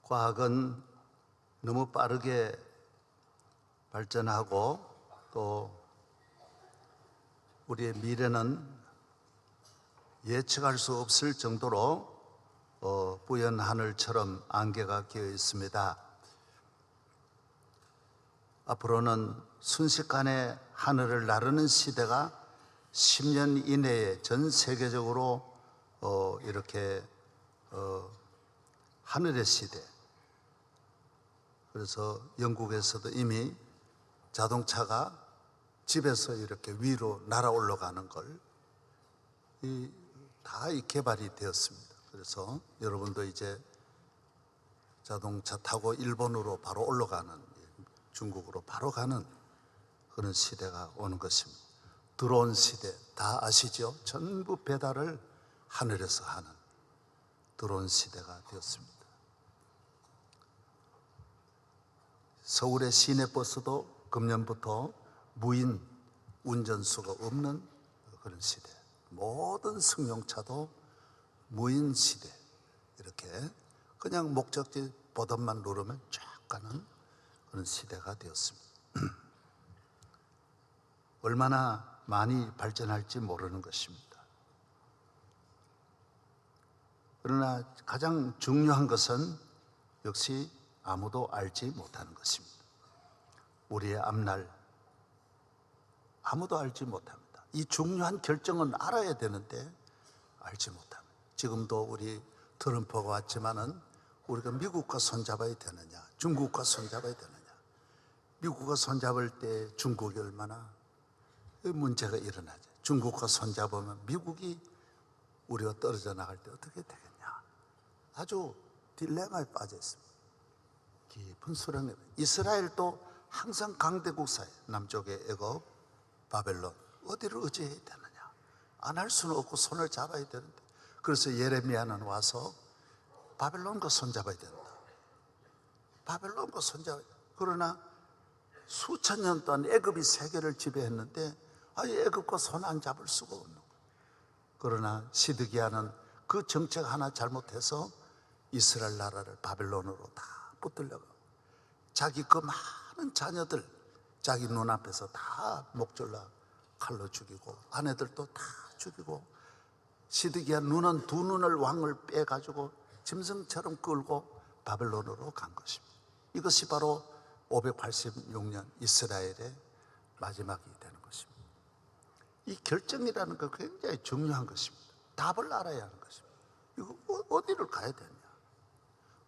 과학은 너무 빠르게 발전하고 또 우리의 미래는 예측할 수 없을 정도로 뿌연 하늘처럼 안개가 끼어 있습니다. 앞으로는 순식간에 하늘을 나르는 시대가 10년 이내에 전 세계적으로 이렇게 하늘의 시대. 그래서 영국에서도 이미 자동차가 집에서 이렇게 위로 날아 올라가는 걸 다 개발이 되었습니다. 그래서 여러분도 이제 자동차 타고 일본으로 바로 올라가는, 중국으로 바로 가는 그런 시대가 오는 것입니다. 드론 시대 다 아시죠? 전부 배달을 하늘에서 하는 드론 시대가 되었습니다. 서울의 시내버스도 금년부터 무인 운전수가 없는 그런 시대, 모든 승용차도 무인 시대, 이렇게 그냥 목적지 버튼만 누르면 쫙 가는 그런 시대가 되었습니다. 얼마나 많이 발전할지 모르는 것입니다. 그러나 가장 중요한 것은 역시 아무도 알지 못하는 것입니다. 우리의 앞날 아무도 알지 못합니다. 이 중요한 결정은 알아야 되는데 알지 못합니다. 지금도 우리 트럼프가 왔지만은 우리가 미국과 손잡아야 되느냐, 중국과 손잡아야 되느냐. 미국과 손잡을 때 중국이 얼마나 문제가 일어나죠. 중국과 손잡으면 미국이 우리가 떨어져 나갈 때 어떻게 되겠냐. 아주 딜레마에 빠져 있습니다. 깊은 수렁에. 이스라엘도 항상 강대국 사회, 남쪽의 애굽, 바벨론, 어디를 의지해야 되느냐. 안 할 수는 없고 손을 잡아야 되는데, 그래서 예레미야는 와서 바벨론과 손잡아야 된다. 바벨론과 손잡아야 된다. 그러나 수천 년 동안 애굽이 세계를 지배했는데 애굽과 손 안 잡을 수가 없는 거예요. 그러나 시드기야는 그 정책 하나 잘못해서 이스라엘 나라를 바벨론으로 다 붙들려고, 자기 그 많은 자녀들 자기 눈앞에서 다 목졸라 칼로 죽이고 아내들도 다 죽이고, 시드기야 눈은 두 눈을 왕을 빼가지고 짐승처럼 끌고 바벨론으로 간 것입니다. 이것이 바로 586년 이스라엘의 마지막이 되는 것입니다. 이 결정이라는 거 굉장히 중요한 것입니다. 답을 알아야 하는 것입니다. 이거 어디를 가야 되냐.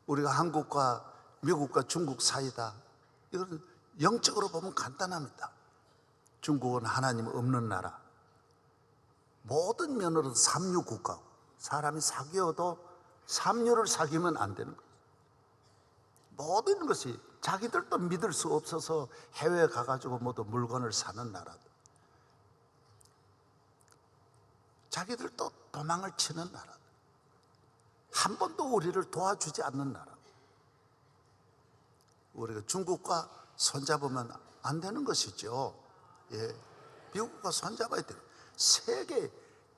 우리가 한국과 미국과 중국 사이다, 이건 영적으로 보면 간단합니다. 중국은 하나님 없는 나라, 모든 면으로 삼류 국가고, 사람이 사귀어도 삼류를 사귀면 안 되는 거예요. 모든 것이 자기들도 믿을 수 없어서 해외에 가가지고 모두 물건을 사는 나라도, 자기들도 도망을 치는 나라, 한 번도 우리를 도와주지 않는 나라. 우리가 중국과 손잡으면 안 되는 것이죠. 미국과 손잡아야 돼요. 세계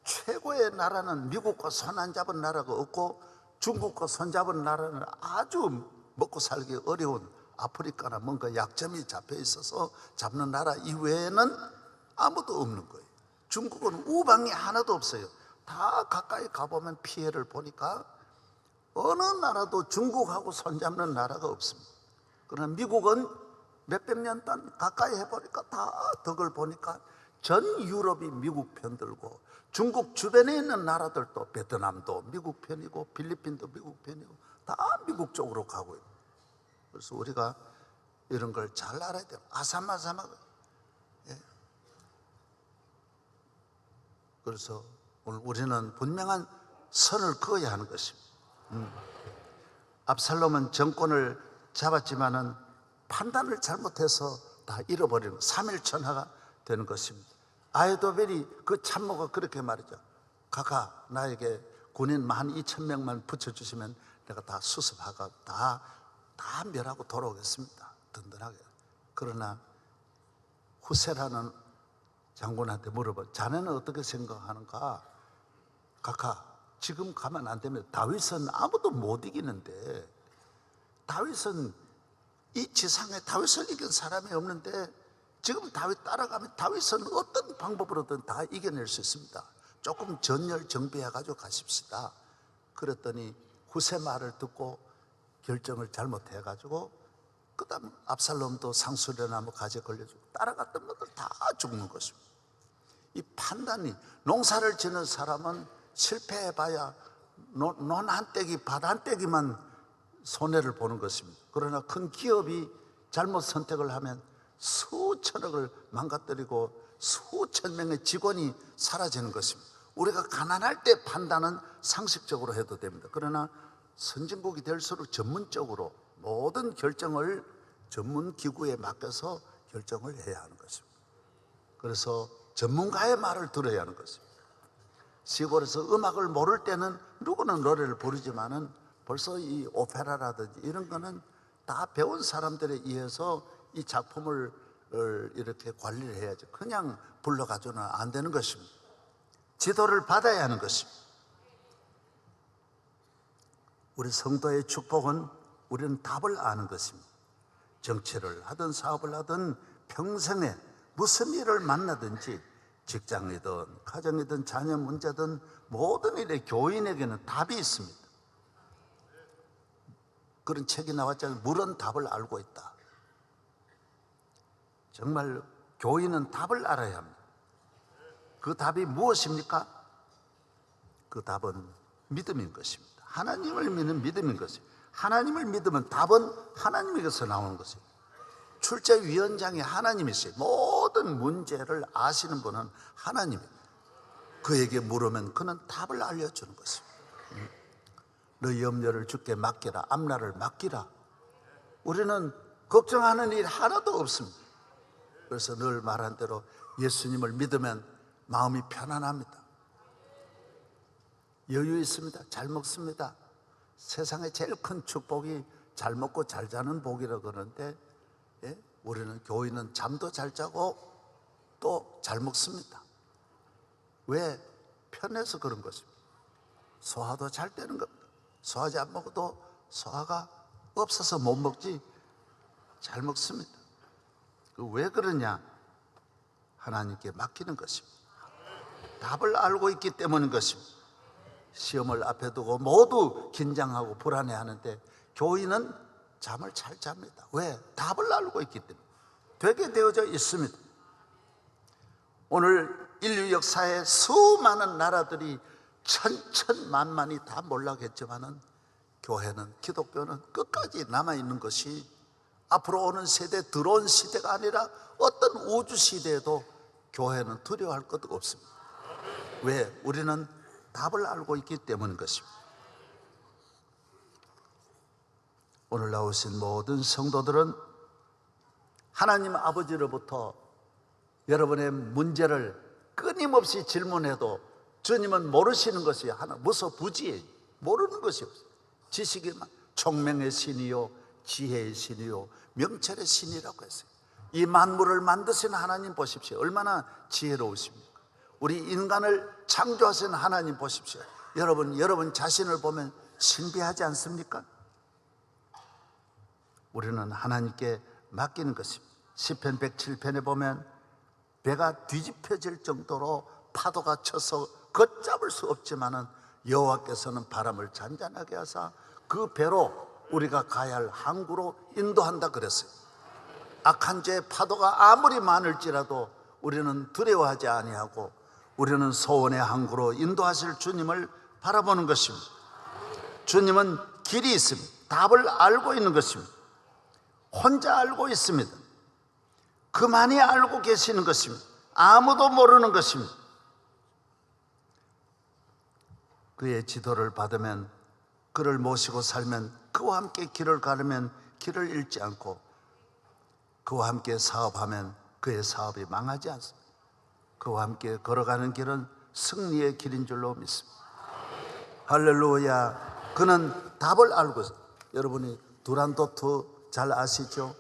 최고의 나라는 미국과 손 안 잡은 나라가 없고, 중국과 손 잡은 나라는 아주 먹고 살기 어려운 아프리카나 뭔가 약점이 잡혀 있어서 잡는 나라 이외에는 아무도 없는 거예요. 중국은 우방이 하나도 없어요. 다 가까이 가보면 피해를 보니까 어느 나라도 중국하고 손잡는 나라가 없습니다. 그러나 미국은 몇백 년 동안 가까이 해보니까 다 덕을 보니까 전 유럽이 미국 편 들고, 중국 주변에 있는 나라들도 베트남도 미국 편이고 필리핀도 미국 편이고 다 미국 쪽으로 가고 있고. 그래서 우리가 이런 걸 잘 알아야 돼요. 아삼아삼하고. 그래서 오늘 우리는 분명한 선을 그어야 하는 것입니다. 압살롬은 정권을 잡았지만은 판단을 잘못해서 다 잃어버리는 3일천하가 되는 것입니다. 아히도벨이 그 참모가 그렇게 말이죠. 가가 나에게 군인 12,000명만 붙여주시면 내가 다 수습하고 다 멸하고 돌아오겠습니다. 든든하게. 그러나 후세라는 장군한테 물어봐. 자네는 어떻게 생각하는가? 가가 지금 가면 안 되면 다윗은 아무도 못 이기는데 다윗은 이 지상에 다윗을 이긴 사람이 없는데 지금 다윗 따라가면 다윗은 어떤 방법으로든 다 이겨낼 수 있습니다. 조금 전열정비해가지고 가십시다. 그랬더니 후세 말을 듣고 결정을 잘못해가지고 그 다음 압살롬도 상수려나무 가지에 걸려주고 따라갔던 분들 다 죽는 것입니다. 이 판단이, 농사를 지는 사람은 실패해봐야 논 한 떼기, 밭 한 떼기만 손해를 보는 것입니다. 그러나 큰 기업이 잘못 선택을 하면 수천억을 망가뜨리고 수천 명의 직원이 사라지는 것입니다. 우리가 가난할 때 판단은 상식적으로 해도 됩니다. 그러나 선진국이 될수록 전문적으로 모든 결정을 전문 기구에 맡겨서 결정을 해야 하는 것입니다. 그래서 전문가의 말을 들어야 하는 것입니다. 시골에서 음악을 모를 때는 누구는 노래를 부르지만은 벌써 이 오페라라든지 이런 거는 다 배운 사람들에 의해서 이 작품을 이렇게 관리를 해야죠. 그냥 불러가지고는 안 되는 것입니다. 지도를 받아야 하는 것입니다. 우리 성도의 축복은 우리는 답을 아는 것입니다. 정치를 하든 사업을 하든 평생에 무슨 일을 만나든지 직장이든 가정이든 자녀 문제든 모든 일에 교인에게는 답이 있습니다. 그런 책이 나왔잖아요. 물은 답을 알고 있다. 정말 교인은 답을 알아야 합니다. 그 답이 무엇입니까? 그 답은 믿음인 것입니다. 하나님을 믿는 믿음인 것입니다. 하나님을 믿으면 답은 하나님에게서 나오는 것입니다. 출제위원장이 하나님이세요. 모든 문제를 아시는 분은 하나님입니다. 그에게 물으면 그는 답을 알려주는 것입니다. 너희 염려를 주께 맡기라. 앞날을 맡기라. 우리는 걱정하는 일 하나도 없습니다. 그래서 늘 말한 대로 예수님을 믿으면 마음이 편안합니다. 여유 있습니다. 잘 먹습니다. 세상에 제일 큰 축복이 잘 먹고 잘 자는 복이라고 그러는데, 예? 우리는 교인은 잠도 잘 자고 또 잘 먹습니다. 왜? 편해서 그런 것입니다. 소화도 잘 되는 겁니다. 소화제 안 먹어도 소화가 없어서 못 먹지 잘 먹습니다. 왜 그러냐? 하나님께 맡기는 것입니다. 답을 알고 있기 때문인 것입니다. 시험을 앞에 두고 모두 긴장하고 불안해하는데 교인은 잠을 잘 잡니다. 왜? 답을 알고 있기 때문에. 되게 되어져 있습니다. 오늘 인류 역사에 수많은 나라들이 천천만만이 다 몰락했지만은 교회는, 기독교는 끝까지 남아있는 것이 앞으로 오는 세대, 들어온 시대가 아니라 어떤 우주 시대에도 교회는 두려워할 것도 없습니다. 왜? 우리는 답을 알고 있기 때문인 것입니다. 오늘 나오신 모든 성도들은 하나님 아버지로부터 여러분의 문제를 끊임없이 질문해도 주님은 모르시는 것이 하나, 무소부지예요. 모르는 것이 없어요. 지식이만 총명의 신이요 지혜의 신이요 명철의 신이라고 했어요. 이 만물을 만드신 하나님 보십시오. 얼마나 지혜로우십니까? 우리 인간을 창조하신 하나님 보십시오. 여러분 자신을 보면 신비하지 않습니까? 우리는 하나님께 맡기는 것입니다. 시편 107편에 보면 배가 뒤집혀질 정도로 파도가 쳐서 걷잡을 수 없지만은 여호와께서는 바람을 잔잔하게 하사 그 배로 우리가 가야 할 항구로 인도한다 그랬어요. 악한 죄의 파도가 아무리 많을지라도 우리는 두려워하지 아니하고 우리는 소원의 항구로 인도하실 주님을 바라보는 것입니다. 주님은 길이 있습니다. 답을 알고 있는 것입니다. 혼자 알고 있습니다. 그만이 알고 계시는 것입니다. 아무도 모르는 것입니다. 그의 지도를 받으면, 그를 모시고 살면, 그와 함께 길을 가르면 길을 잃지 않고, 그와 함께 사업하면 그의 사업이 망하지 않습니다. 그와 함께 걸어가는 길은 승리의 길인 줄로 믿습니다. 할렐루야. 그는 답을 알고 있어요. 여러분이 두란도트 잘 아시죠?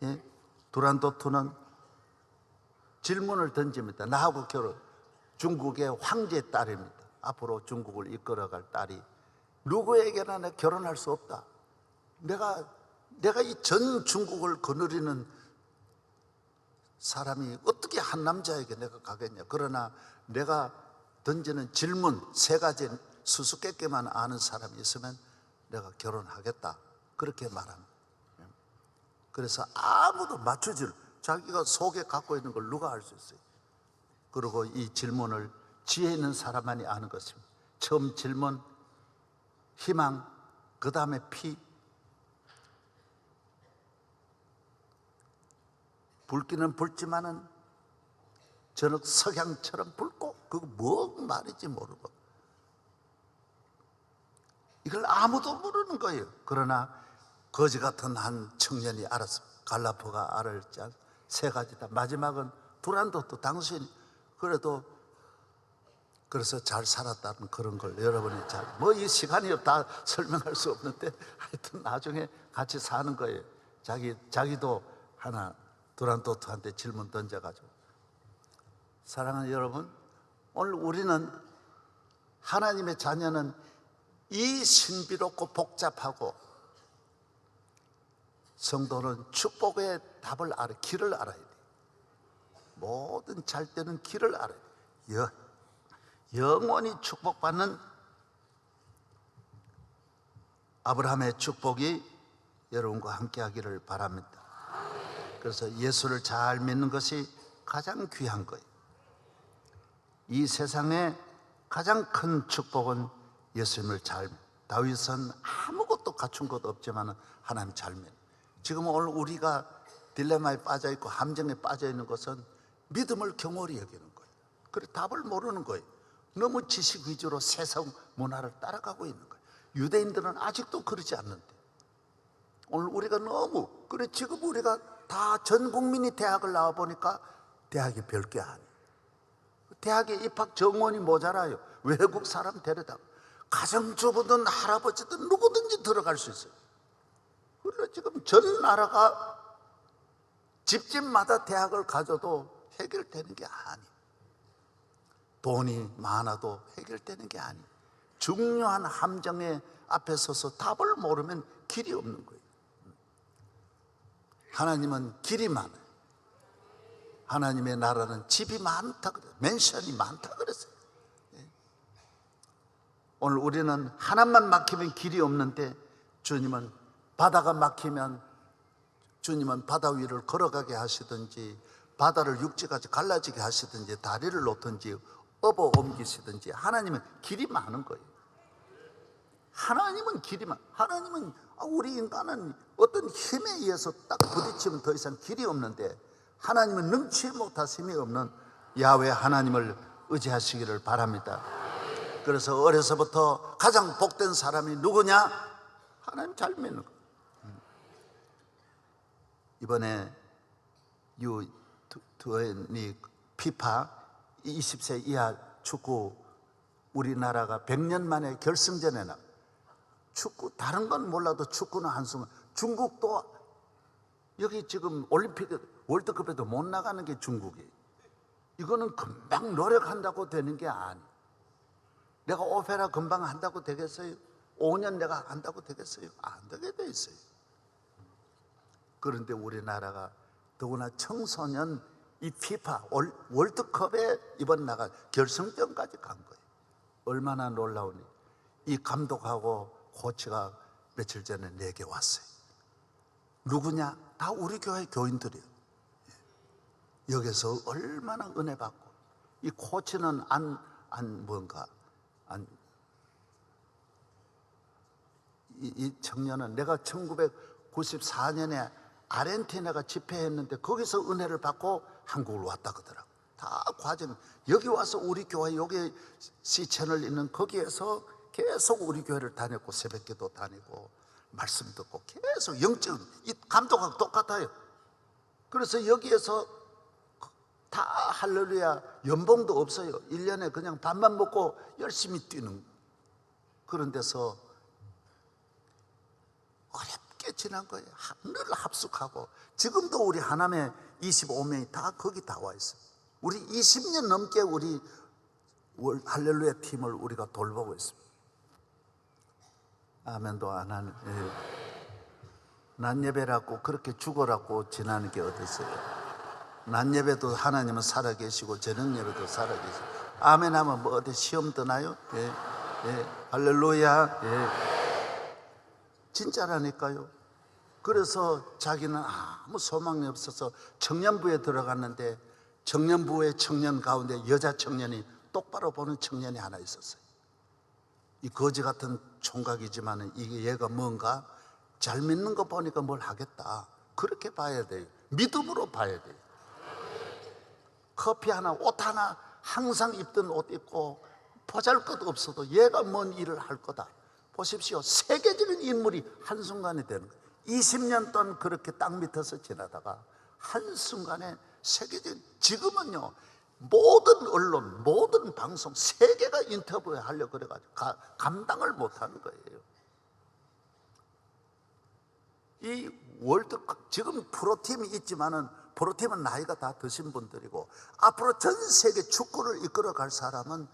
예? 두란도트는 질문을 던집니다. 나하고 결혼. 중국의 황제의 딸입니다. 앞으로 중국을 이끌어갈 딸이 누구에게나 결혼할 수 없다. 내가 내가 이 전 중국을 거느리는 사람이 어떻게 한 남자에게 내가 가겠냐. 그러나 내가 던지는 질문 3가지 수수께끼만 아는 사람이 있으면 내가 결혼하겠다, 그렇게 말합니다. 그래서 아무도 맞추지를, 자기가 속에 갖고 있는 걸 누가 알 수 있어요? 그리고 이 질문을 지혜 있는 사람만이 아는 것입니다. 처음 질문, 희망, 그 다음에 피. 붉기는 붉지만은 저녁 석양처럼 붉고, 그거 뭐 말인지 모르고, 이걸 아무도 모르는 거예요. 그러나 거지 같은 한 청년이 알았습니다. 갈라포가 알을 짠 3가지다. 마지막은 두란도트, 당신 그래도 그래서 잘 살았다는 그런 걸 여러분이 잘, 뭐 이 시간이 다 설명할 수 없는데 하여튼 나중에 같이 사는 거예요. 자기도 하나 두란도트한테 질문 던져가지고. 사랑하는 여러분, 오늘 우리는 하나님의 자녀는 이 신비롭고 복잡하고, 성도는 축복의 답을 알아, 길을 알아야 돼. 모든 잘 때는 길을 알아야 돼. 영원히 축복받는 아브라함의 축복이 여러분과 함께 하기를 바랍니다. 그래서 예수를 잘 믿는 것이 가장 귀한 거예요. 이 세상에 가장 큰 축복은 예수님을 잘 믿는. 다윗은 아무것도 갖춘 것 없지만 하나님 잘 믿는. 지금 오늘 우리가 딜레마에 빠져 있고 함정에 빠져 있는 것은 믿음을 경홀히 여기는 거예요. 그래 답을 모르는 거예요. 너무 지식 위주로 세상 문화를 따라가고 있는 거예요. 유대인들은 아직도 그러지 않는데, 오늘 우리가 너무, 그래 지금 우리가 다 전 국민이 대학을 나와 보니까 대학이 별게 아니에요. 대학에 입학 정원이 모자라요. 외국 사람 데려다 가정주부든 할아버지든 누구든지 들어갈 수 있어요. 그래 지금 전 나라가 집집마다 대학을 가져도 해결되는 게 아니에요. 돈이 많아도 해결되는 게 아니에요. 중요한 함정에 앞에 서서 답을 모르면 길이 없는 거예요. 하나님은 길이 많아요. 하나님의 나라는 집이 많다 그래요. 맨션이 많다 그랬어요. 오늘 우리는 하나만 막히면 길이 없는데, 주님은 바다가 막히면 주님은 바다 위를 걸어가게 하시든지, 바다를 육지까지 갈라지게 하시든지, 다리를 놓든지 업어 옮기시든지, 하나님은 길이 많은 거예요. 하나님은 길이 많아요. 하나님은, 우리 인간은 어떤 힘에 의해서 딱 부딪히면 더 이상 길이 없는데, 하나님은 능치 못하심이 없는 야훼 하나님을 의지하시기를 바랍니다. 그래서 어려서부터 가장 복된 사람이 누구냐? 하나님 잘 믿는 거. 이번에 U20 피파 20세 이하 축구, 우리나라가 100년 만에 결승전에 나. 축구 다른 건 몰라도 축구는 한숨. 중국도 여기 지금 올림픽 월드컵에도 못 나가는 게 중국이에요. 이거는 금방 노력한다고 되는 게 아니에요. 내가 오페라 금방 한다고 되겠어요? 5년 내가 한다고 되겠어요? 안 되게 돼 있어요. 그런데 우리나라가 더구나 청소년 이 피파 월드컵에 이번 나가 결승전까지 간 거예요. 얼마나 놀라우니. 이 감독하고 코치가 며칠 전에 내게 왔어요. 누구냐? 다 우리 교회 교인들이에요. 여기서 얼마나 은혜 받고, 이 코치는 이 청년은 내가 1994년에 아르헨티나가 집회했는데 거기서 은혜를 받고 한국을 왔다 그러더라고. 다 과정. 여기 와서 우리 교회, 여기 C채널 있는 거기에서 계속 우리 교회를 다녔고, 새벽기도 다니고 말씀 듣고 계속 영적, 이 감독하고 똑같아요. 그래서 여기에서 다 할렐루야, 연봉도 없어요. 1년에 그냥 밥만 먹고 열심히 뛰는 그런 데서 어렵게 지난 거예요. 늘 합숙하고. 지금도 우리 하남에 25명이 다 거기 다 와 있어요. 우리 20년 넘게 우리 할렐루야 팀을 우리가 돌보고 있습니다. 아멘도 안 하는. 낮 예배라고 그렇게 죽어라고 지나는 게 어디 있어요? 낮 예배도 하나님은 살아계시고 저녁 예배도 살아계시고, 아멘 하면 뭐 어디 시험 드나요? 예, 예, 할렐루야. 예. 진짜라니까요. 그래서 자기는 아무 소망이 없어서 청년부에 들어갔는데, 청년부의 청년 가운데 여자 청년이 똑바로 보는 청년이 하나 있었어요. 이 거지 같은 총각이지만 이게 얘가 뭔가 잘 믿는 거 보니까 뭘 하겠다, 그렇게 봐야 돼요. 믿음으로 봐야 돼요. 커피 하나, 옷 하나, 항상 입던 옷 입고 보잘것 없어도 얘가 뭔 일을 할 거다. 보십시오, 세계적인 인물이 한순간에 되는 거예요. 20년 동안 그렇게 땅 밑에서 지나다가 한순간에 세계적인, 지금은요 모든 언론, 모든 방송, 세계가 인터뷰 하려고 그래가지고 감당을 못하는 거예요. 이 월드컵, 지금 프로팀이 있지만은 프로팀은 나이가 다 드신 분들이고, 앞으로 전 세계 축구를 이끌어갈 사람은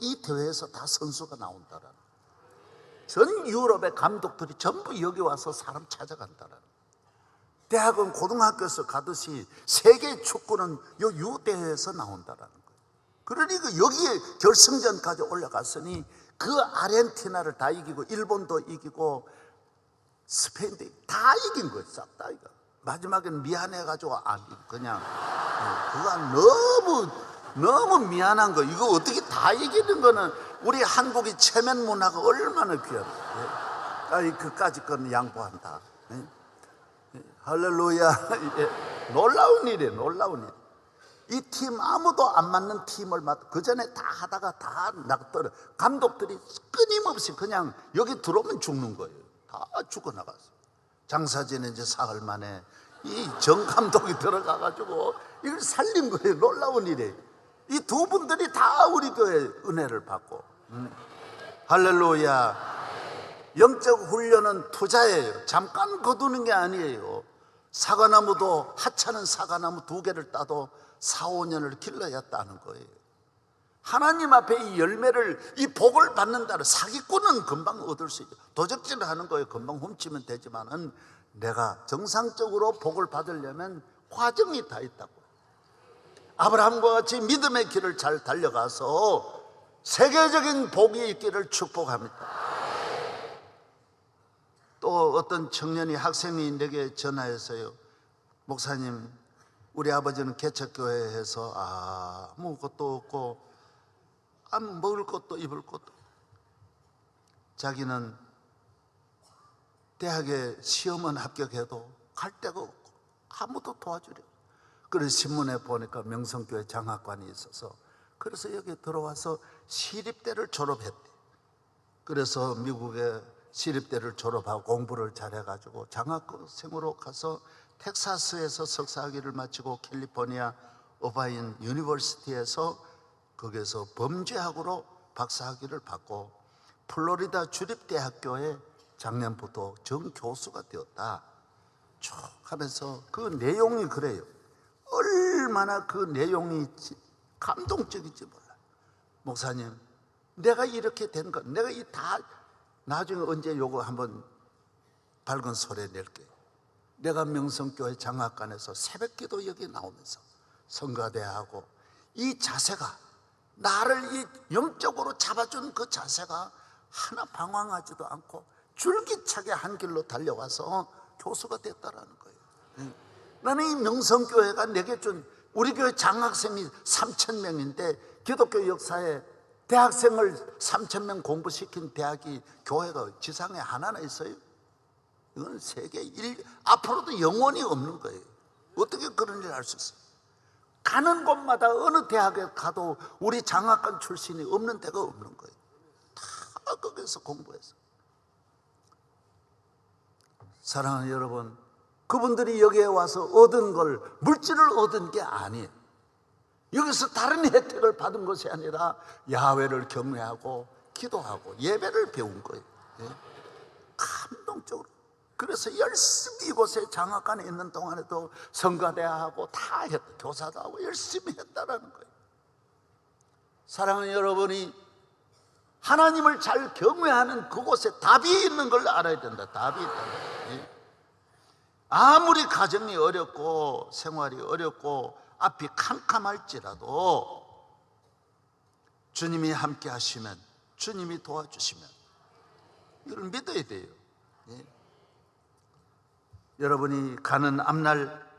이 대회에서 다 선수가 나온다라는, 전 유럽의 감독들이 전부 여기 와서 사람 찾아간다라는, 대학은 고등학교에서 가듯이 세계 축구는 요 유대회에서 나온다라는 거예요. 그러니까 여기에 결승전까지 올라갔으니 그 아르헨티나를 다 이기고 일본도 이기고 스페인도 다 이긴 거예요. 싹 다 이거. 마지막에는 미안해가지고 그냥 그가 너무 미안한 거. 이거 어떻게 다 이기는 거는 우리 한국이 체면 문화가 얼마나 귀한데, 그까짓 건 양보한다. 할렐루야. 놀라운 일이에요. 놀라운 일. 이 팀 아무도 안 맞는 팀을 그 전에 다 하다가 다 낙떨어. 감독들이 끊임없이 그냥 여기 들어오면 죽는 거예요. 다 죽어나갔어. 장사진에 이제 사흘 만에 이 정 감독이 들어가가지고 이걸 살린 거예요. 놀라운 일이에요. 이 두 분들이 다 우리 교회 은혜를 받고. 할렐루야. 영적 훈련은 투자예요. 잠깐 거두는 게 아니에요. 사과나무도, 하찮은 사과나무 2개를 따도 4, 5년을 길러야 따는 거예요. 하나님 앞에 이 열매를, 이 복을 받는다는, 사기꾼은 금방 얻을 수 있죠. 도적질을 하는 거예요. 금방 훔치면 되지만은 내가 정상적으로 복을 받으려면 과정이 다 있다고. 아브라함과 같이 믿음의 길을 잘 달려가서 세계적인 복이 있기를 축복합니다. 또 어떤 청년이, 학생이 내게 전화해서요, 목사님, 우리 아버지는 개척교회에서 아무것도 없고 먹을 것도 입을 것도, 자기는 대학에 시험은 합격해도 갈 데가 없고 아무도 도와주려. 그래서 신문에 보니까 명성교회 장학관이 있어서, 그래서 여기 들어와서 시립대를 졸업했대. 그래서 미국에 시립대를 졸업하고 공부를 잘해가지고 장학생으로 가서 텍사스에서 석사학위를 마치고 캘리포니아 어바인 유니버시티에서 거기에서 범죄학으로 박사학위를 받고 플로리다 주립대학교에 작년부터 정교수가 되었다. 쭉 하면서 그 내용이 그래요. 얼마나 그 내용이 감동적인지 몰라. 목사님, 내가 이렇게 된 거, 내가 이 다 나중에 언제 요거 한번 밝은 소리 낼게. 내가 명성교회 장학관에서 새벽기도 여기 나오면서 성가대하고 이 자세가, 나를 이 영적으로 잡아준 그 자세가 하나 방황하지도 않고 줄기차게 한 길로 달려와서 교수가 됐다라는 거예요. 나는 이 명성교회가 내게 준, 우리 교회 장학생이 3,000명인데 기독교 역사에 대학생을 3,000명 공부시킨 대학이, 교회가 지상에 하나나 있어요? 이건 세계 앞으로도 영원히 없는 거예요. 어떻게 그런 일을 할 수 있어요? 가는 곳마다 어느 대학에 가도 우리 장학관 출신이 없는 데가 없는 거예요. 다 거기서 공부해서. 사랑하는 여러분, 그분들이 여기에 와서 얻은 걸, 물질을 얻은 게 아니에요. 여기서 다른 혜택을 받은 것이 아니라 야훼를 경외하고 기도하고 예배를 배운 거예요. 감동적으로. 그래서 열심히 이곳에 장학관에 있는 동안에도 성가대하고 다 했다. 교사도 하고 열심히 했다라는 거예요. 사랑하는 여러분이 하나님을 잘 경외하는 그곳에 답이 있는 걸 알아야 된다. 답이 있다. 아무리 가정이 어렵고 생활이 어렵고 앞이 캄캄할지라도 주님이 함께 하시면, 주님이 도와주시면, 이걸 믿어야 돼요. 예. 여러분이 가는 앞날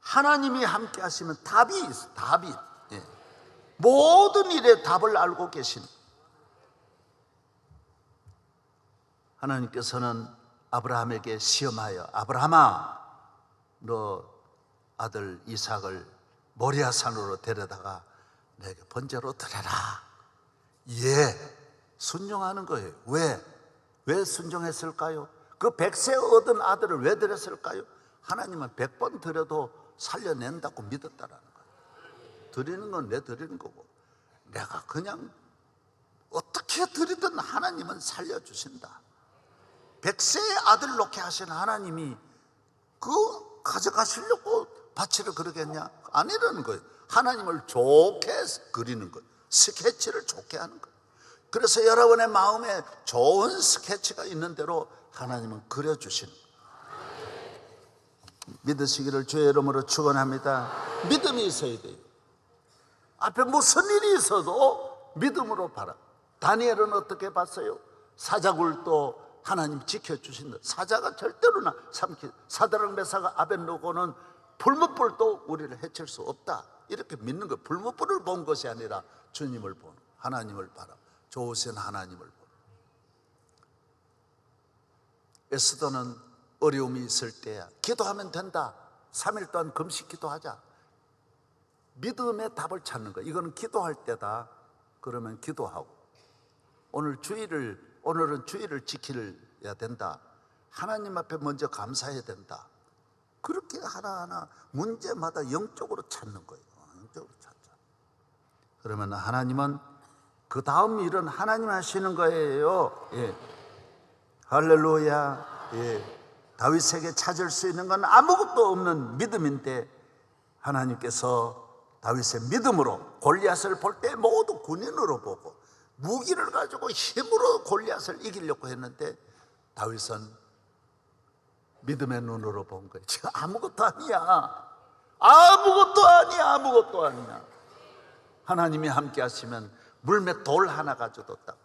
하나님이 함께 하시면 답이 있어요. 답이. 예. 모든 일에 답을 알고 계신 하나님께서는 아브라함에게 시험하여, 아브라함아, 너 아들 이삭을 모리아산으로 데려다가 내게 번제로 드려라. 예, 순종하는 거예요. 왜 순종했을까요? 그 100세 얻은 아들을 왜 드렸을까요? 하나님은 100번 드려도 살려낸다고 믿었다라는 거예요. 드리는 건 내 드리는 거고, 내가 그냥 어떻게 드리든 하나님은 살려주신다. 100세의 아들 놓게 하신 하나님이 그 가져가시려고 바치를 그러겠냐? 아니라는 거예요. 하나님을 좋게 그리는 거예요. 스케치를 좋게 하는 거예요. 그래서 여러분의 마음에 좋은 스케치가 있는 대로 하나님은 그려주시는 거예요. 믿으시기를 주의 이름으로 축원합니다. 믿음이 있어야 돼요. 앞에 무슨 일이 있어도 믿음으로 봐라. 다니엘은 어떻게 봤어요? 사자굴도 하나님 지켜주신다. 사자가 절대로나 삼키, 사드락 메사가 아벳노고는 불못불도 우리를 해칠 수 없다, 이렇게 믿는 거예요. 불못불을 본 것이 아니라 주님을 보는, 하나님을 바라, 좋으신 하나님을 보는. 에스더는 어려움이 있을 때야 기도하면 된다. 3일 동안 금식 기도하자. 믿음의 답을 찾는 거예요. 이거는 기도할 때다. 그러면 기도하고, 오늘은 주의를 지켜야 된다. 하나님 앞에 먼저 감사해야 된다. 그렇게 하나하나 문제마다 영적으로 찾는 거예요. 영적으로 찾자. 그러면 하나님은 그 다음 일은 하나님 하시는 거예요. 예. 할렐루야. 예. 다윗에게 찾을 수 있는 건 아무것도 없는 믿음인데, 하나님께서 다윗의 믿음으로 골리앗을 볼 때 모두 군인으로 보고 무기를 가지고 힘으로 골리앗을 이기려고 했는데, 다윗은 믿음의 눈으로 본 거예요. 지금 아무것도 아니야. 아무것도 아니야. 하나님이 함께 하시면 물맷 돌 하나 가져도 다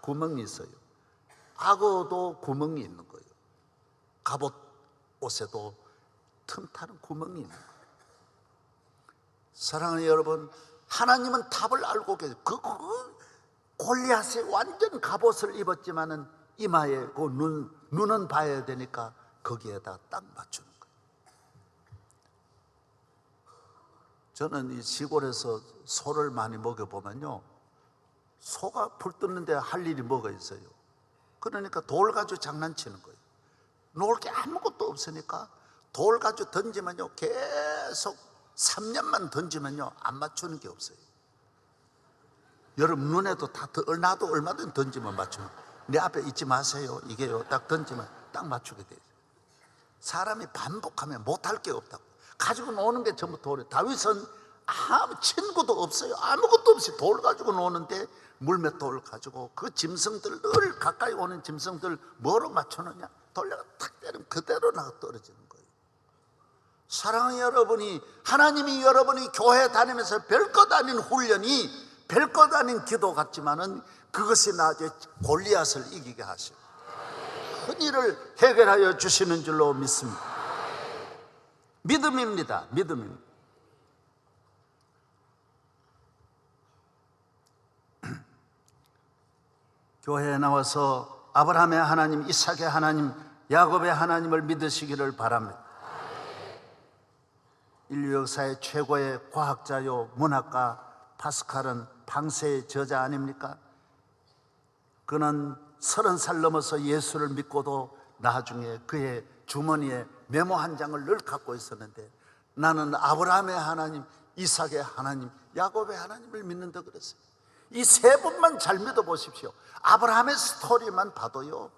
구멍이 있어요. 악어도 구멍이 있는 거예요. 갑옷 옷에도 틈타는 구멍이 있는 거예요. 사랑하는 여러분, 하나님은 답을 알고 계세요. 그 골리앗이 완전 갑옷을 입었지만은 이마에 그 눈은 봐야 되니까 거기에다 딱 맞추는 거예요. 저는 이 시골에서 소를 많이 먹여보면요, 소가 불 뜯는데 할 일이 뭐가 있어요? 그러니까 돌 가지고 장난치는 거예요. 놓을 게 아무것도 없으니까 돌 가지고 던지면요, 계속 3년만 던지면요 안 맞추는 게 없어요. 여러분 눈에도 나도 얼마든지 던지면 맞추는 거예요. 내 앞에 있지 마세요. 이게요, 딱 던지면 딱 맞추게 돼요. 사람이 반복하면 못할 게 없다고. 가지고 노는 게 전부 돌이에요. 다윗은 아무 친구도 없어요. 아무것도 없이 돌 가지고 노는데, 물맷 돌 가지고 그 짐승들, 늘 가까이 오는 짐승들 뭐로 맞추느냐? 돌려가 탁 때리면 그대로 나가 떨어지는 거예요. 사랑하는 여러분이, 하나님이 여러분이 교회 다니면서 별것 아닌 훈련이 별것 아닌 기도 같지만은 그것이 나중에 골리앗을 이기게 하시고 큰 일을 해결하여 주시는 줄로 믿습니다. 믿음입니다. 믿음입니다. 교회에 나와서 아브라함의 하나님, 이삭의 하나님, 야곱의 하나님을 믿으시기를 바랍니다. 인류 역사의 최고의 과학자요 문학가 파스칼은 방세의 저자 아닙니까? 그는 30살 넘어서 예수를 믿고도 나중에 그의 주머니에 메모 한 장을 늘 갖고 있었는데, 나는 아브라함의 하나님, 이삭의 하나님, 야곱의 하나님을 믿는다 그랬어요. 이 세 분만 잘 믿어보십시오. 아브라함의 스토리만 봐도요,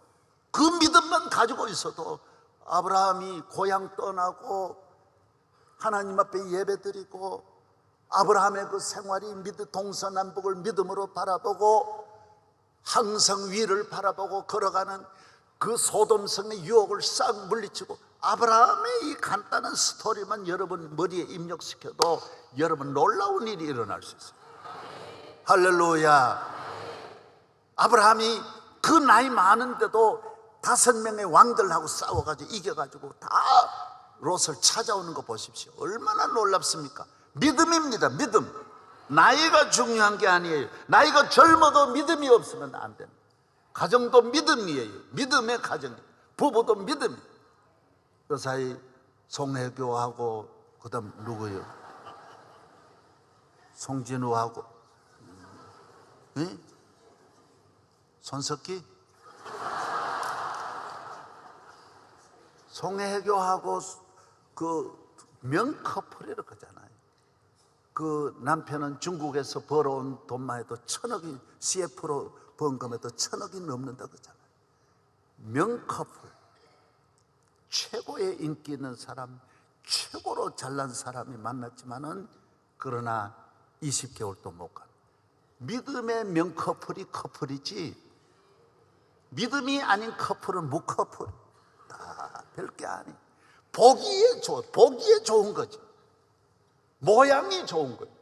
그 믿음만 가지고 있어도 아브라함이 고향 떠나고 하나님 앞에 예배드리고, 아브라함의 그 생활이 동서남북을 믿음으로 바라보고 항상 위를 바라보고 걸어가는 그 소돔성의 유혹을 싹 물리치고 아브라함의 이 간단한 스토리만 여러분 머리에 입력시켜도 여러분 놀라운 일이 일어날 수 있어요. 할렐루야. 아브라함이 그 나이 많은데도 5명의 왕들하고 싸워가지고 이겨가지고 다 롯을 찾아오는 거 보십시오. 얼마나 놀랍습니까? 믿음입니다. 믿음. 나이가 중요한 게 아니에요. 나이가 젊어도 믿음이 없으면 안 됩니다. 가정도 믿음이에요. 믿음의 가정이에요. 부부도 믿음이에요. 그 사이 송혜교하고 그 다음 누구요? 송진우하고 손석희? 송혜교하고 그 명커플이라고 하잖아요. 그 남편은 중국에서 벌어온 돈만 해도 1,000억이 CF로 번 금에도 1,000억이 넘는다고 하잖아요. 명커플. 최고의 인기 있는 사람, 최고로 잘난 사람이 만났지만은 그러나 20개월도 못 가. 믿음의 명커플이 커플이지 믿음이 아닌 커플은 무커플. 다 별게 아니. 보기에 좋은 거지. 모양이 좋은 거예요.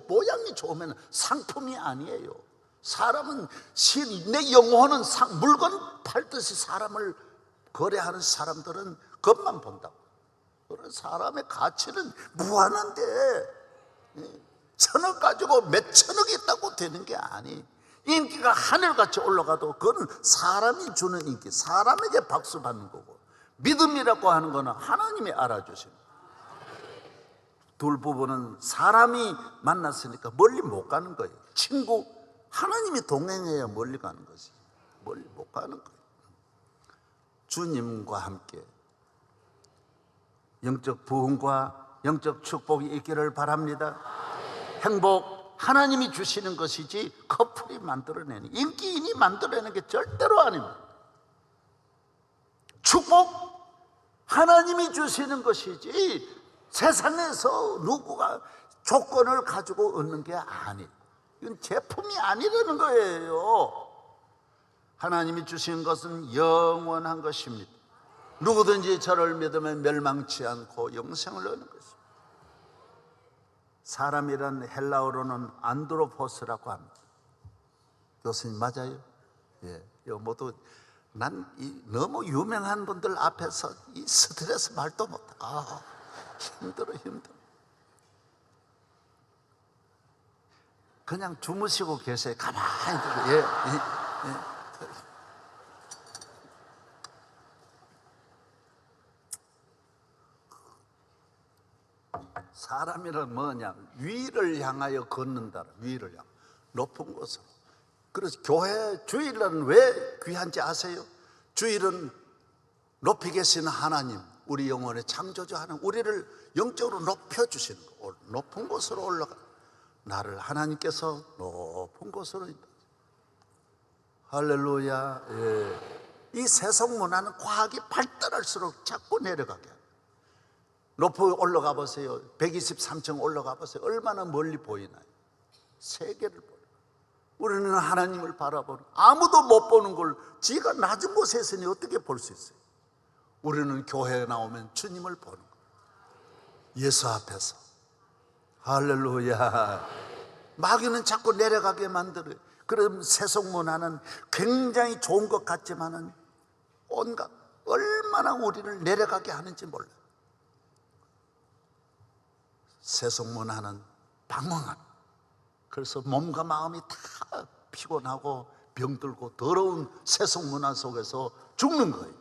모양이 좋으면 상품이 아니에요. 사람은 내 영혼은 물건 팔듯이 사람을 거래하는 사람들은 겉만 본다고. 그런 사람의 가치는 무한한데 1,000억 가지고 몇 천억이 있다고 되는 게 아니. 인기가 하늘같이 올라가도 그건 사람이 주는 인기, 사람에게 박수 받는 거고, 믿음이라고 하는 거는 하나님이 알아주시는 거예요. 둘 부부는 사람이 만났으니까 멀리 못 가는 거예요. 친구, 하나님이 동행해야 멀리 가는 것이, 멀리 못 가는 거예요. 주님과 함께 영적 부흥과 영적 축복이 있기를 바랍니다. 행복 하나님이 주시는 것이지 커플이 만들어내는, 인기인이 만들어내는 게 절대로 아닙니다. 축복 하나님이 주시는 것이지 세상에서 누구가 조건을 가지고 얻는 게 아니에요. 이건 제품이 아니라는 거예요. 하나님이 주신 것은 영원한 것입니다. 누구든지 저를 믿으면 멸망치 않고 영생을 얻는 것입니다. 사람이란 헬라어로는 안드로포스라고 합니다. 교수님 맞아요? 예, 이거 모두 난 너무 유명한 분들 앞에서 이 스트레스 말도 못해. 힘들어. 그냥 주무시고 계세요. 가만히 두고. 예. 사람이란 뭐냐? 위를 향하여 걷는다. 위를 향, 높은 곳으로. 그래서 교회 주일은 왜 귀한지 아세요? 주일은 높이 계시는 하나님, 우리 영혼의 창조주 하나님, 우리를 영적으로 높여주시는 거. 높은 곳으로 올라가. 나를 하나님께서 높은 곳으로 인도하시고. 할렐루야. 예. 이 세속 문화는 과학이 발달할수록 자꾸 내려가게 합니다. 높이 올라가 보세요. 123층 올라가 보세요. 얼마나 멀리 보이나요? 세계를 보여요. 우리는 하나님을 바라보는, 아무도 못 보는 걸 지가 낮은 곳에 있으니 어떻게 볼 수 있어요? 우리는 교회에 나오면 주님을 보는 거예요. 예수 앞에서. 할렐루야. 마귀는 자꾸 내려가게 만들어요. 그럼 세속 문화는 굉장히 좋은 것 같지만은 온갖 얼마나 우리를 내려가게 하는지 몰라요. 세속 문화는 방황한, 그래서 몸과 마음이 다 피곤하고 병들고 더러운 세속 문화 속에서 죽는 거예요.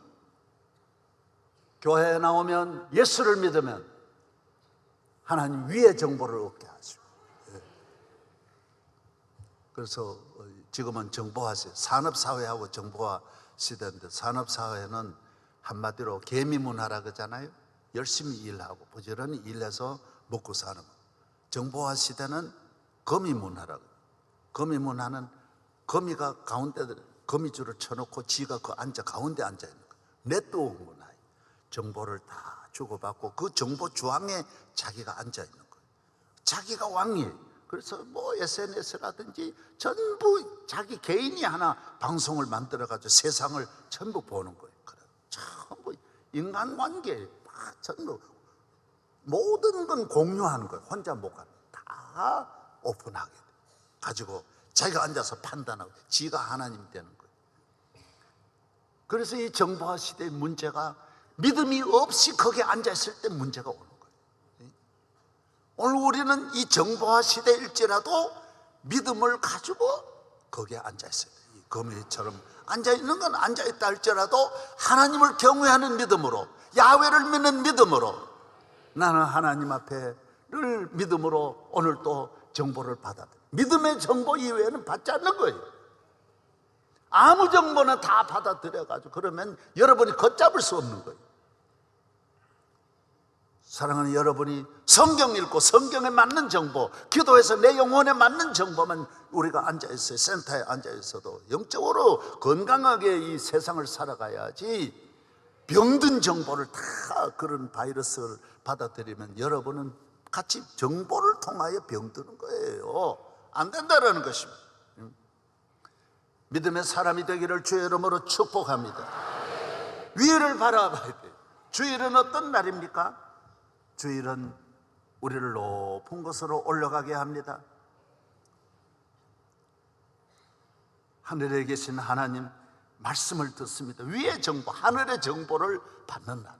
교회에 나오면, 예수를 믿으면 하나님 위의 정보를 얻게 하시고, 그래서 지금은 정보화 시대, 산업사회하고 정보화 시대인데, 산업사회는 한마디로 개미문화라 그러잖아요. 열심히 일하고 부지런히 일해서 먹고 사는 거. 정보화 시대는 거미문화라고. 거미문화는 거미가 가운데 거미줄을 쳐놓고 지가 그 가운데 앉아 있는 거. 네트워크 문화예요. 정보를 다 주고받고 그 정보 주황에 자기가 앉아 있는 거예요. 자기가 왕이에요. 그래서 뭐 SNS라든지 전부 자기 개인이 하나 방송을 만들어가지고 세상을 전부 보는 거예요. 그래. 전부 인간관계 전부 모든 건 공유하는 거예요. 혼자 못 가는 다 오픈하게 돼. 가지고 자기가 앉아서 판단하고 지가 하나님 되는 거예요. 그래서 이 정보화 시대의 문제가 믿음이 없이 거기에 앉아있을 때 문제가 오는 거예요. 오늘 우리는 이 정보화 시대일지라도 믿음을 가지고 거기에 앉아있어야 돼요. 이 거미처럼 앉아있는 건 앉아있다 할지라도 하나님을 경외하는 믿음으로, 야훼를 믿는 믿음으로, 나는 하나님 앞에를 믿음으로 오늘 또 정보를 받아들여. 믿음의 정보 이외에는 받지 않는 거예요. 아무 정보나 다 받아들여가지고 그러면 여러분이 걷잡을 수 없는 거예요. 사랑하는 여러분이 성경 읽고 성경에 맞는 정보, 기도해서 내 영혼에 맞는 정보만 우리가 앉아있어요. 센터에 앉아있어도 영적으로 건강하게 이 세상을 살아가야지, 병든 정보를 다 그런 바이러스를 받아들이면 여러분은 같이 정보를 통하여 병드는 거예요. 안 된다라는 것입니다. 믿음의 사람이 되기를 주의 이름으로 축복합니다. 위를 바라봐야 돼요. 주일은 어떤 날입니까? 주일은 우리를 높은 곳으로 올라가게 합니다. 하늘에 계신 하나님 말씀을 듣습니다. 위의 정보, 하늘의 정보를 받는 날,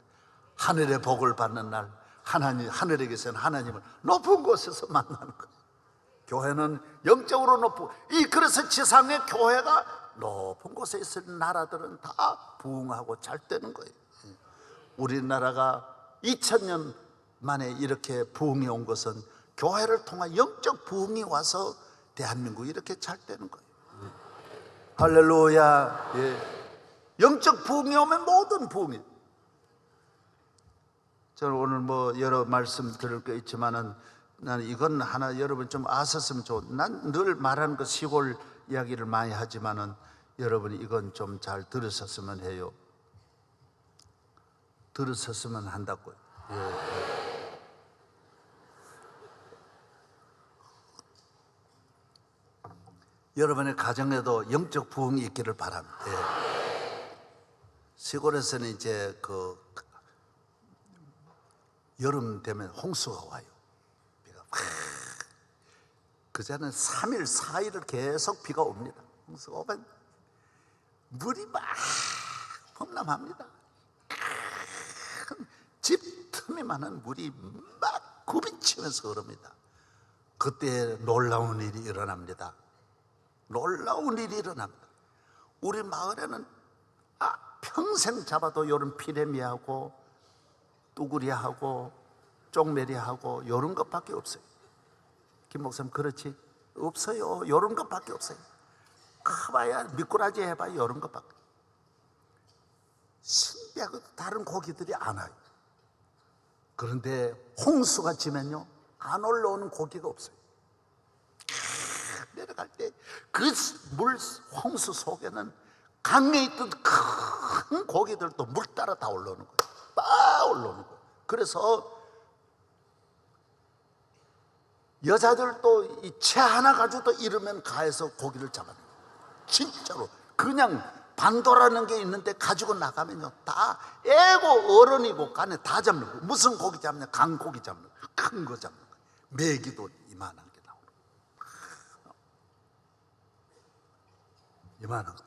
하늘의 복을 받는 날, 하늘에 계신 하나님을 높은 곳에서 만나는 거예요. 교회는 영적으로 높고, 그래서 지상의 교회가 높은 곳에 있을 나라들은 다 부흥하고 잘 되는 거예요. 우리나라가 2000년 만에 이렇게 부흥이 온 것은 교회를 통한 영적 부흥이 와서 대한민국이 이렇게 잘 되는 거예요. 할렐루야. 영적 부흥이 오면 모든 부흥이. 저는 오늘 여러 말씀 들을 게 있지만은 나는 이건 하나 여러분 좀 아셨으면 좋은. 난 늘 말하는 거 시골 이야기를 많이 하지만은 여러분이 이건 좀 잘 들으셨으면 해요. 들으셨으면 한다고요. 여러분의 가정에도 영적 부흥이 있기를 바랍니다. 시골에서는 이제 여름 되면 홍수가 와요. 비가 그전에는 3일, 4일을 계속 비가 옵니다. 홍수가 오면 물이 막 범람합니다. 집 틈에만한 물이 막 굽이치면서 흐릅니다. 그때 놀라운 일이 일어납니다. 놀라운 일이 일어납니다. 우리 마을에는 평생 잡아도 요런 피레미하고 뚜구리하고 쪽메리하고 요런 것밖에 없어요. 김 목사님 그렇지? 없어요. 요런 것밖에 없어요. 커봐야 미꾸라지 해봐야 요런 것밖에. 신비하고 다른 고기들이 안 와요. 그런데 홍수가 지면요 안 올라오는 고기가 없어요. 내려갈 때 그 물 홍수 속에는 강에 있던 큰 고기들도 물 따라 다 올라오는 거예요. 막 올라오는 거예요. 그래서 여자들도 이 채 하나 가지고도 이르면 가해서 고기를 잡아요. 진짜로 그냥 반도라는 게 있는데 가지고 나가면요 다 애고 어른이고 간에 다 잡는 거예요. 무슨 고기 잡냐? 강고기 잡는 거예요. 큰 거 잡는 거예요. 메기도 이만한 게 나오는 거예요. 이만한 거.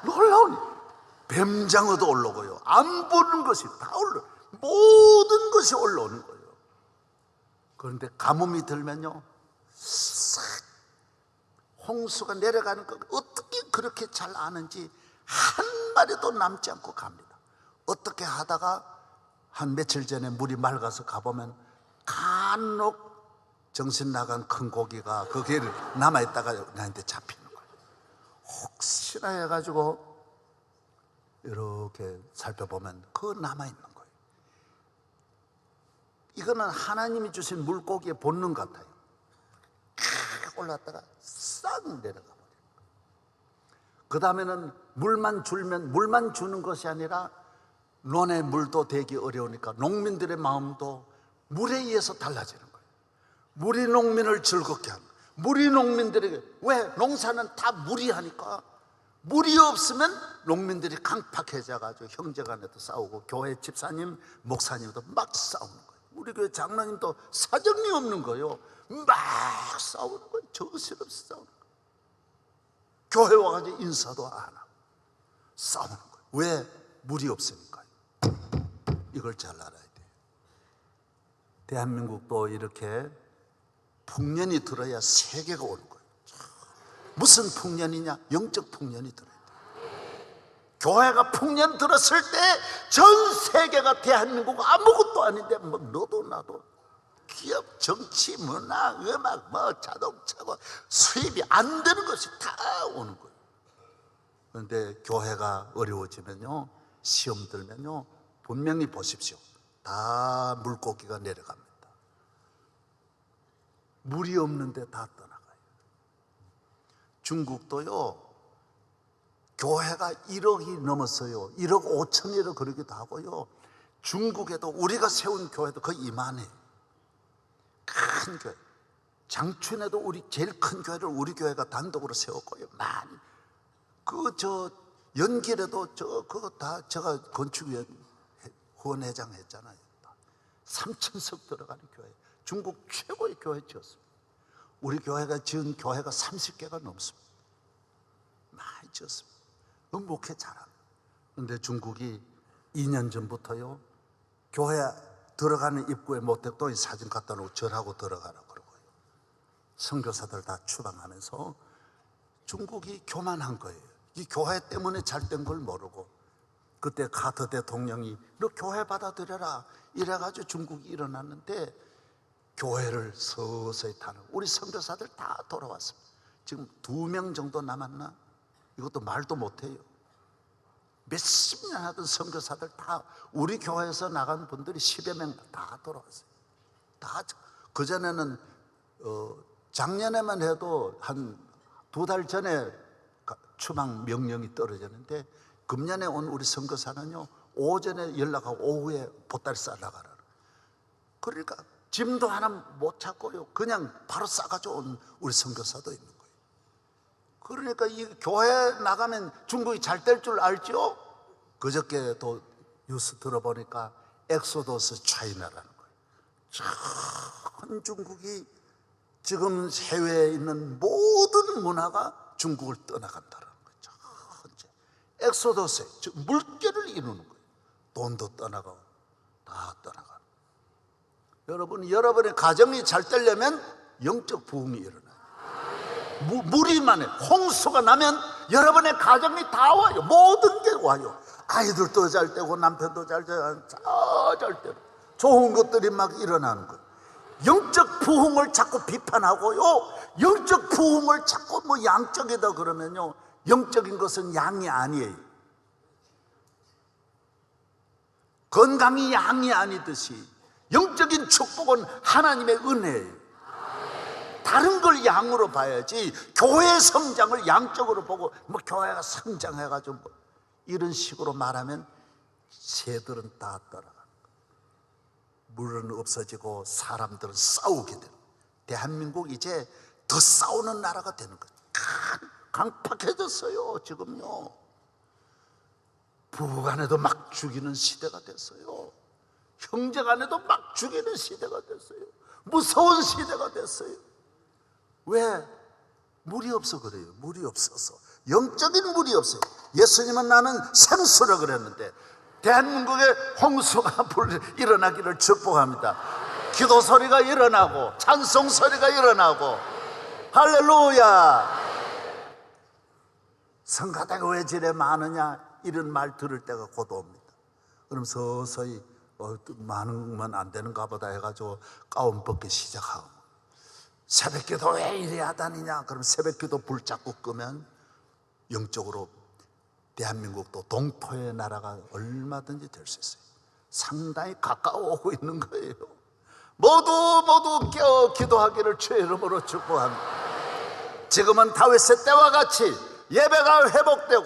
놀라우니 뱀장어도 올라오고요. 안 보는 것이 다 올라, 모든 것이 올라오는 거예요. 그런데 가뭄이 들면요 싹 홍수가 내려가는 거 어떻게 그렇게 잘 아는지 한 마리도 남지 않고 갑니다. 어떻게 하다가 한 며칠 전에 물이 맑아서 가보면 간혹 정신 나간 큰 고기가 거기에 남아있다가 나한테 잡히는 거예요. 혹시나 해가지고 이렇게 살펴보면 그거 남아있는 거예요. 이거는 하나님이 주신 물고기의 본능 같아요. 올랐다가 싹 내려가 버려요. 그 다음에는 물만 주는 것이 아니라 논에 물도 되기 어려우니까 농민들의 마음도 물에 의해서 달라지는 거예요. 물이 농민을 즐겁게 하는 거예요. 물이 농민들에게, 왜? 농사는 다 물이 하니까 물이 없으면 농민들이 강팍해져가지고 형제간에도 싸우고 교회 집사님, 목사님도 막 싸우는 거예요. 우리 교회 장로님도 사정이 없는 거예요. 막 싸우는 거예요. 정신없이 싸우는 거예요. 교회 와가지고 인사도 안 하고 싸우는 거예요. 왜? 물이 없으니까요. 이걸 잘 알아야 돼요. 대한민국도 이렇게 풍년이 들어야 세계가 오는 거예요. 무슨 풍년이냐? 영적 풍년이 들어야 돼요. 교회가 풍년 들었을 때 전 세계가 대한민국 아무것도 아닌데 뭐 너도 나도 기업, 정치, 문화, 음악, 뭐 자동차고 수입이 안 되는 것이 다 오는 거예요. 그런데 교회가 어려워지면요, 시험 들면요, 분명히 보십시오. 다 물고기가 내려갑니다. 물이 없는데 다 떠나가요. 중국도요, 교회가 1억이 넘었어요. 1억 5천이라 그러기도 하고요. 중국에도 우리가 세운 교회도 거의 이만해요. 큰 교회. 장춘에도 우리 제일 큰 교회를 우리 교회가 단독으로 세웠고요. 많이. 연길에도 그거 다 제가 건축위원 후원회장 했잖아요. 3,000석 들어가는 교회. 중국 최고의 교회 지었습니다. 우리 교회가 지은 교회가 30개가 넘습니다. 많이 지었습니다. 목회 잘합니다. 그런데 중국이 2년 전부터요, 교회 들어가는 입구에 모택도 사진 갖다 놓고 절하고 들어가라 그러고요. 선교사들 다 추방하면서 중국이 교만한 거예요. 이 교회 때문에 잘 된 걸 모르고, 그때 카터 대통령이 너 교회 받아들여라 이래가지고 중국이 일어났는데, 교회를 서서히 타는 우리 선교사들 다 돌아왔습니다. 지금 2명 정도 남았나? 이것도 말도 못해요. 몇십 년 하던 선교사들 다 우리 교회에서 나간 분들이 10여 명 다 돌아왔어요. 다. 그전에는 작년에만 해도 한 2달 전에 추방 명령이 떨어졌는데, 금년에 온 우리 선교사는요, 오전에 연락하고 오후에 보따리 싸나가라. 그러니까 짐도 하나 못 찾고요, 그냥 바로 싸가지고 온 우리 선교사도 있는 거예요. 그러니까 이 교회 나가면 중국이 잘 될 줄 알죠? 그저께도 뉴스 들어보니까 엑소더스 차이나라는 거예요. 전 중국이 지금 해외에 있는 모든 문화가 중국을 떠나간다는 거죠. 엑소더스, 즉 물결을 이루는 거예요. 돈도 떠나가고 다 떠나가고. 여러분의 가정이 잘 되려면 영적 부흥이 일어나요. 물이 많아요. 홍수가 나면 여러분의 가정이 다 와요. 모든 게 와요. 아이들도 잘 되고 남편도 잘 되고 잘 되고 좋은 것들이 막 일어나는 거예요. 영적 부흥을 자꾸 비판하고요, 영적 부흥을 자꾸 뭐 양적이다 그러면요, 영적인 것은 양이 아니에요. 건강이 양이 아니듯이 영적인 축복은 하나님의 은혜예요. 다른 걸 양으로 봐야지, 교회 성장을 양적으로 보고 뭐 교회가 성장해가지고 뭐 이런 식으로 말하면 새들은 다 떠나가는 거예요. 물은 없어지고 사람들은 싸우게 되는 거예요. 대한민국 이제 더 싸우는 나라가 되는 거예요. 강팍해졌어요. 지금요, 부부간에도 막 죽이는 시대가 됐어요. 형제간에도 막 죽이는 시대가 됐어요. 무서운 시대가 됐어요. 왜? 물이 없어 그래요. 물이 없어서. 영적인 물이 없어요. 예수님은 나는 생수라 그랬는데, 대한민국에 홍수가 일어나기를 축복합니다. 기도 소리가 일어나고 찬송 소리가 일어나고, 할렐루야. 성가대가 왜 지래 많으냐, 이런 말 들을 때가 곧 옵니다. 그럼 서서히 많으면 안 되는가 보다 해가지고 가운 벗기 시작하고, 새벽기도 왜 이래 하다니냐, 그럼 새벽기도 불자꾸 끄면 영적으로 대한민국도 동토의 나라가 얼마든지 될 수 있어요. 상당히 가까워 오고 있는 거예요. 모두 기도하기를 주의 이름으로 축복합니다. 지금은 다윗의 때와 같이 예배가 회복되고,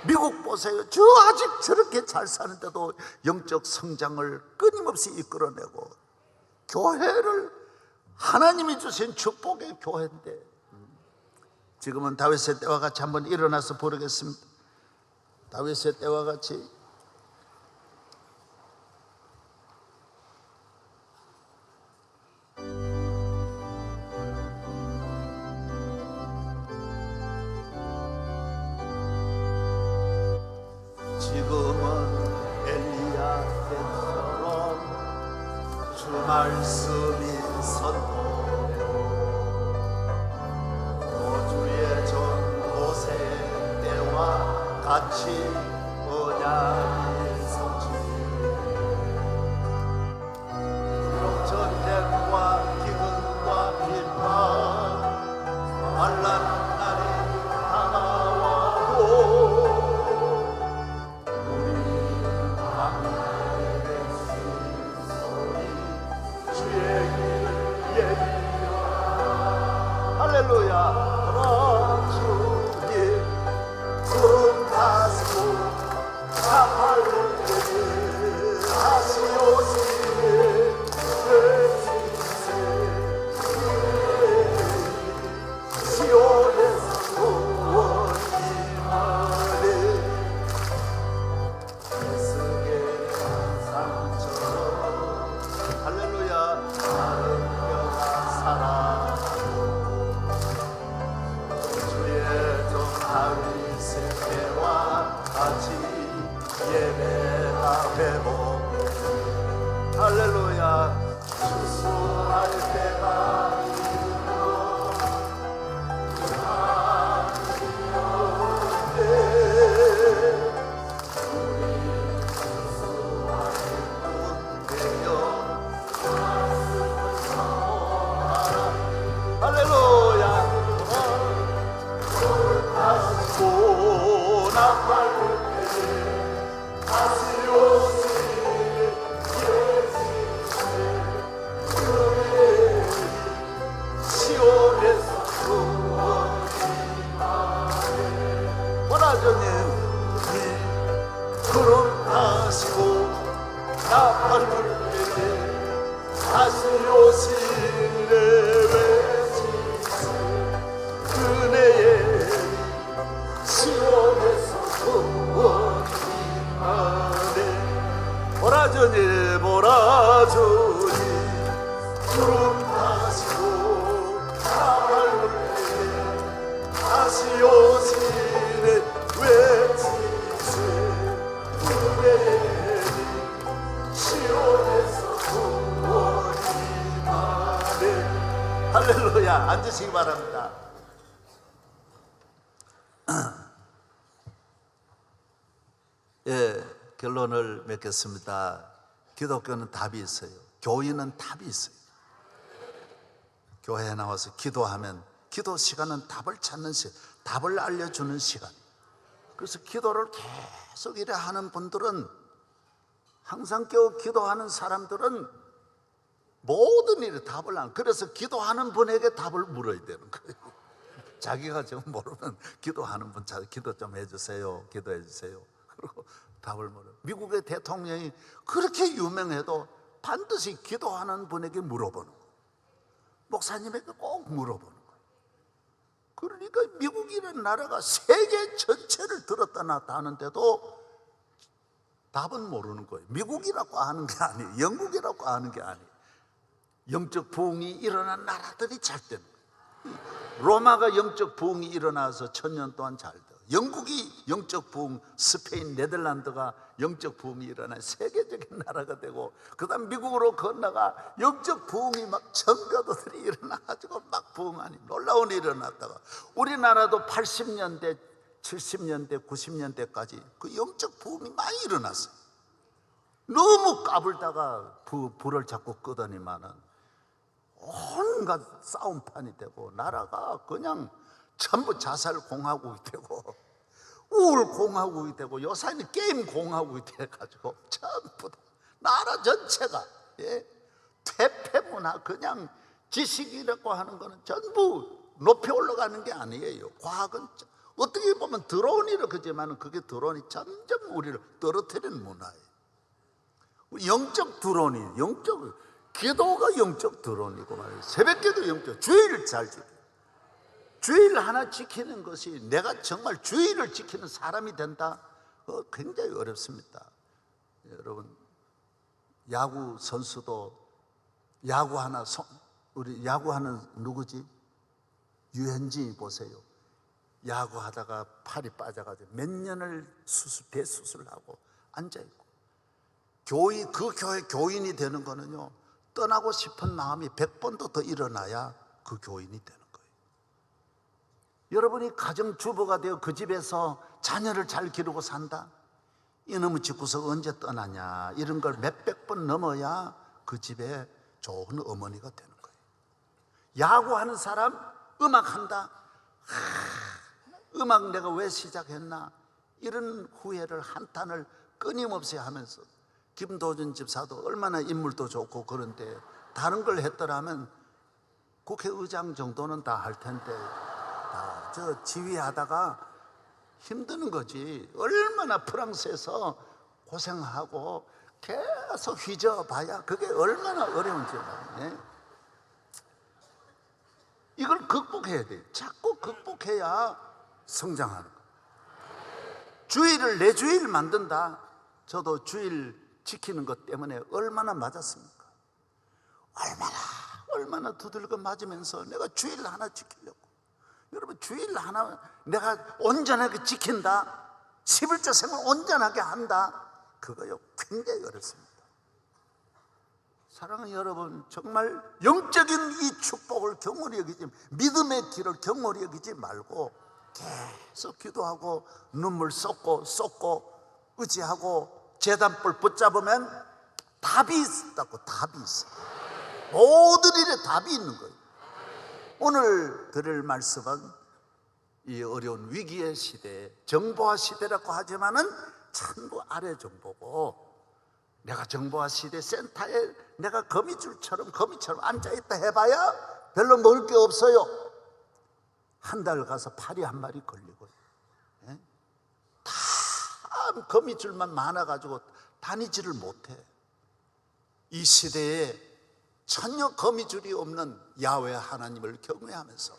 미국 보세요. 저 아직 저렇게 잘 사는데도 영적 성장을 끊임없이 이끌어내고, 교회를 하나님이 주신 축복의 교회인데, 지금은 다윗의 때와 같이 한번 일어나서 부르겠습니다. 다윗의 때와 같이 지금은 엘리야 때처럼 주 말씀이 선포되고 또 주의 전도세 때와 같이 언약이 성취되고 비록 전쟁과 기근과 비판 환난 날이 다가와도 할렐루야. 주님 구름 가시고 사팔을 하시오시네 시온에서 구원이하네 스게 상처럼 할렐루야 마른 뼈가 살아 다윗의 때와 같이 예배가 회복 할렐루야 추수할 때가 이르고 하늘이오네 우리 추수할 때여 말씀을 선포하라 할렐루야 하시고 나팔을 때에 다시 오시네 예수의 그의 시온에서 구원이하네 원하자님 구름 타시고 나팔을 때에 다시 오시네 외치세 은혜의 시온에서 구원이하네 오라주님 오라주님 구름 타시고 나팔을 때에 다시 오시네 외치세 은혜의 시온에서 구원이하네 할렐루야. 앉으시기 바랍니다. 예, 결론을 맺겠습니다. 기독교는 답이 있어요. 교인은 답이 있어요. 교회에 나와서 기도하면 기도 시간은 답을 찾는 시간, 답을 알려주는 시간. 그래서 기도를 계속 이래 하는 분들은 항상 기도하는 사람들은 모든 일에 답을 안. 그래서 기도하는 분에게 답을 물어야 되는 거예요. 자기가 좀 모르면 기도하는 분 기도 좀 해주세요. 기도해 주세요. 그리고 답을 물어. 미국의 대통령이 그렇게 유명해도 반드시 기도하는 분에게 물어보는 거예요. 목사님에게 꼭 물어보는 거예요. 그러니까 미국이라는 나라가 세계 전체를 들었다 놨다 하는데도 답은 모르는 거예요. 미국이라고 하는 게 아니에요. 영국이라고 하는 게 아니에요. 영적 부흥이 일어난 나라들이 잘 되는 거예요. 로마가 영적 부흥이 일어나서 1000년 동안 잘 돼요. 영국이 영적 부흥, 스페인, 네덜란드가 영적 부흥이 일어나 세계적인 나라가 되고, 그 다음 미국으로 건너가 영적 부흥이 막 청교도들이 일어나가지고 막 부흥하니 놀라운 일이 일어났다가, 우리나라도 80년대, 70년대, 90년대까지 그 영적 부흥이 많이 일어났어요. 너무 까불다가 불을 자꾸 끄더니만은 온갖 싸움판이 되고, 나라가 그냥 전부 자살 공화국이 되고 우울 공화국이 되고 요새는 게임 공화국이 돼가지고 전부 다 나라 전체가 퇴폐 문화, 그냥 지식이라고 하는 거는 전부 높이 올라가는 게 아니에요. 과학은 어떻게 보면 드론이라 그러지만 그게 드론이 점점 우리를 떨어뜨리는 문화예요. 영적 드론이, 기도가 영적 드론이고 말이에요. 새벽기도 영적, 주의를 잘 지켜. 주의를 하나 지키는 것이 내가 정말 주의를 지키는 사람이 된다. 굉장히 어렵습니다. 여러분, 야구 선수도 우리 야구하는 누구지? 유현진이 보세요. 야구하다가 팔이 빠져가지고 몇 년을 대수술하고 앉아있고, 그 교회 교인이 되는 거는요, 떠나고 싶은 마음이 100번도 더 일어나야 그 교인이 되는 거예요. 여러분이 가정주부가 되어 그 집에서 자녀를 잘 기르고 산다? 이놈의 집구석 언제 떠나냐, 이런 걸 몇백 번 넘어야 그 집에 좋은 어머니가 되는 거예요. 야구하는 사람, 음악한다, 음악 내가 왜 시작했나, 이런 후회를 한탄을 끊임없이 하면서, 김도준 집사도 얼마나 인물도 좋고 그런데 다른 걸 했더라면 국회의장 정도는 다 할 텐데 저 지휘하다가 힘드는 거지. 얼마나 프랑스에서 고생하고 계속 휘저어봐야 그게 얼마나 어려운지 말이네. 이걸 극복해야 돼요. 자꾸 극복해야 성장하는 거예요. 주일을 내 주일 만든다. 저도 주일 지키는 것 때문에 얼마나 맞았습니까? 얼마나 두들겨 맞으면서 내가 주일 하나 지키려고. 여러분, 주일 하나 내가 온전하게 지킨다, 11조 생활 온전하게 한다, 그거요 굉장히 어렵습니다. 사랑하는 여러분, 정말 영적인 이 축복을 경홀히 여기지, 믿음의 길을 경홀히 여기지 말고 계속 기도하고 눈물 쏟고 의지하고 제단불 붙잡으면 답이 있다고. 답이 있어. 모든 일에 답이 있는 거예요. 오늘 드릴 말씀은 이 어려운 위기의 시대에, 정보화 시대라고 하지만은 천부 아래 정보고, 내가 정보화 시대 센터에 내가 거미처럼 앉아있다 해봐야 별로 먹을 게 없어요. 한 달 가서 파리 한 마리 걸리고, 다 거미줄만 많아가지고 다니지를 못해. 이 시대에 전혀 거미줄이 없는 야훼 하나님을 경외하면서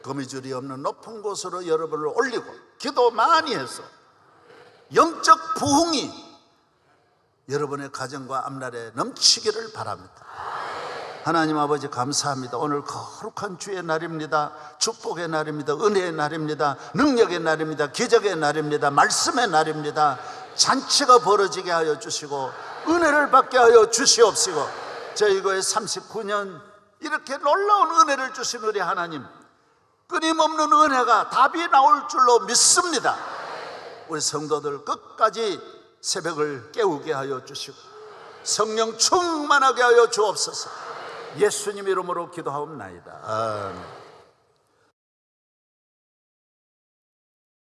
거미줄이 없는 높은 곳으로 여러분을 올리고 기도 많이 해서 영적 부흥이 여러분의 가정과 앞날에 넘치기를 바랍니다. 하나님 아버지, 감사합니다. 오늘 거룩한 주의 날입니다. 축복의 날입니다. 은혜의 날입니다. 능력의 날입니다. 기적의 날입니다. 말씀의 날입니다. 잔치가 벌어지게 하여 주시고 은혜를 받게 하여 주시옵시고, 저희 교회 39년 이렇게 놀라운 은혜를 주신 우리 하나님, 끊임없는 은혜가 답이 나올 줄로 믿습니다. 우리 성도들 끝까지 새벽을 깨우게 하여 주시고 성령 충만하게 하여 주옵소서. 예수님 이름으로 기도하옵나이다. 아멘.